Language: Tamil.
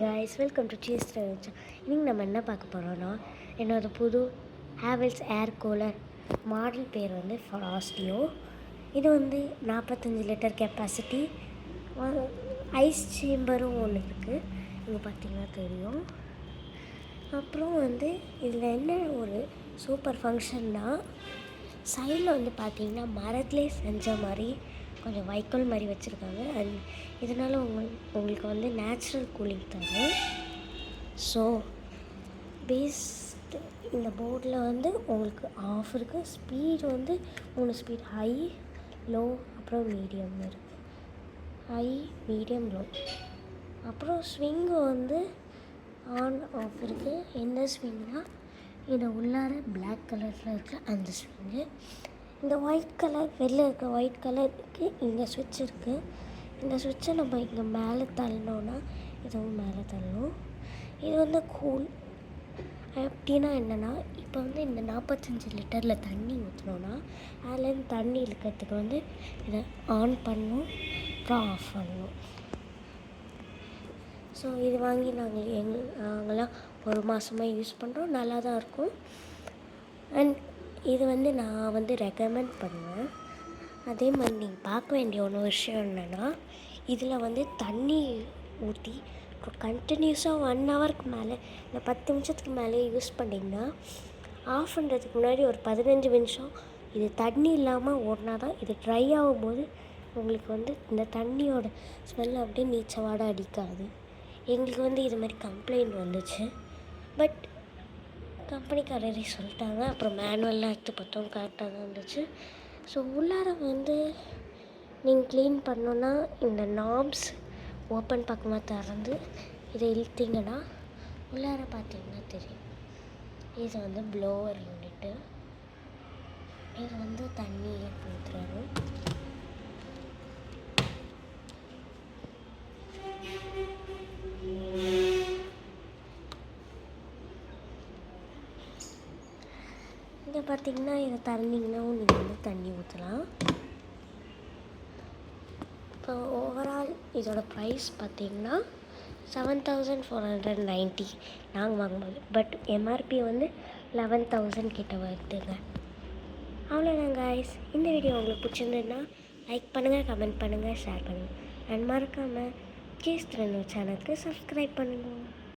guys, welcome to Cheese Trends. இன்னைக்கு நம்ம என்ன பார்க்க போகிறோன்னா என்னோட புது ஹேவல்ஸ் ஏர் கூலர் மாடல் பேர் வந்து ஃபாஸ்டியோ. இது வந்து 45 லிட்டர் கெப்பாசிட்டி, ஐஸ் சேம்பரும் ஒன்று இருக்குது, இங்கே பார்த்தீங்கன்னா தெரியும். அப்புறம் வந்து இதில் என்ன ஒரு சூப்பர் ஃபங்க்ஷன்னா, சைடில் வந்து பார்த்திங்கன்னா மரத்துலேயே செஞ்ச மாதிரி கொஞ்சம் வைக்கோல் மாதிரி வச்சுருக்காங்க. அண்ட் இதனால் உங்களுக்கு வந்து நேச்சுரல் கூலிங் தரும். ஸோ பேஸ்ட் இந்த போர்டில் வந்து உங்களுக்கு ஆஃப் இருக்குது. ஸ்பீடு வந்து 3 ஸ்பீட், ஹை, லோ, அப்புறம் மீடியம் இருக்குது. High, medium, low. அப்புறம் ஸ்விங்கு வந்து ஆன் ஆஃப் இருக்குது. எந்த ஸ்விங்னால் இதை உள்ளார பிளாக் கலரில் இருக்கிற அந்த ஸ்விங்கு. இந்த ஒயிட் கலர் வெளில இருக்க ஒயிட் கலருக்கு இங்கே ஸ்விட்ச் இருக்குது. இந்த ஸ்விட்சை நம்ம இங்கே மேலே தள்ளணுன்னா இதுவும் மேலே தள்ளணும். இது வந்து கூல் அப்படின்னா என்னென்னா, இப்போ வந்து இந்த 45 லிட்டரில் தண்ணி ஊற்றினோன்னா அதுலேருந்து தண்ணி இழுக்கிறதுக்கு வந்து இதை ஆன் பண்ணணும், அப்புறம் ஆஃப் பண்ணணும். ஸோ இது வாங்கி நாங்களாம் 1 மாதமாக யூஸ் பண்ணுறோம். நல்லா தான் இருக்கும். அண்ட் இது வந்து நான் வந்து ரெக்கமெண்ட் பண்ணுவேன். அதே மாதிரி நீங்கள் பார்க்க வேண்டிய ஒன்று விஷயம் என்னென்னா, இதில் வந்து தண்ணி ஊற்றி கண்டினியூஸாக 1 ஹவருக்கு மேலே இல்லை 10 நிமிஷத்துக்கு மேலே யூஸ் பண்ணிங்கன்னா, ஆஃப் பண்ணுறதுக்கு முன்னாடி ஒரு 15 நிமிஷம் இது தண்ணி இல்லாமல் ஓடினா தான் இது ட்ரை ஆகும்போது உங்களுக்கு வந்து இந்த தண்ணியோட ஸ்மெல் அப்படியே நீச்ச வாடை அடிக்காது. எங்களுக்கு வந்து இது மாதிரி கம்ப்ளைண்ட் வந்துச்சு. பட் கம்பெனிக்காரரே சொல்லிட்டாங்க. அப்புறம் மேனுவல்லாம் எடுத்து பார்த்தோம், கரெக்டாக தான் இருந்துச்சு. ஸோ உள்ளார வந்து நீங்கள் க்ளீன் பண்ணோன்னா இந்த நாப்ஸ் ஓப்பன் பக்கமாக திறந்து இதை இழுத்திங்கன்னா உள்ளார பார்த்தீங்கன்னா தெரியும். இது வந்து ப்ளோவர் யூனிட்டு. இது வந்து தண்ணியை ஊற்றுறோம். இங்கே பார்த்திங்கன்னா இதை திறந்தீங்கன்னாவும் நீங்கள் வந்து தண்ணி ஊற்றலாம். இப்போ ஓவரால் இதோட ப்ரைஸ் பார்த்திங்கன்னா 7490 நாங்கள் வாங்கும்போது. பட் எம்ஆர்பி வந்து 11,000 கிட்ட வருதுங்க. அவ்வளோதான் காய்ஸ். இந்த வீடியோ உங்களுக்கு பிடிச்சிருந்ததுன்னா லைக் பண்ணுங்கள், கமெண்ட் பண்ணுங்கள், ஷேர் பண்ணுங்கள். அண்ட் மறக்காமல் சீஸ் ட்ரெண்ட் சேனலுக்கு சப்ஸ்கிரைப் பண்ணுங்கள்.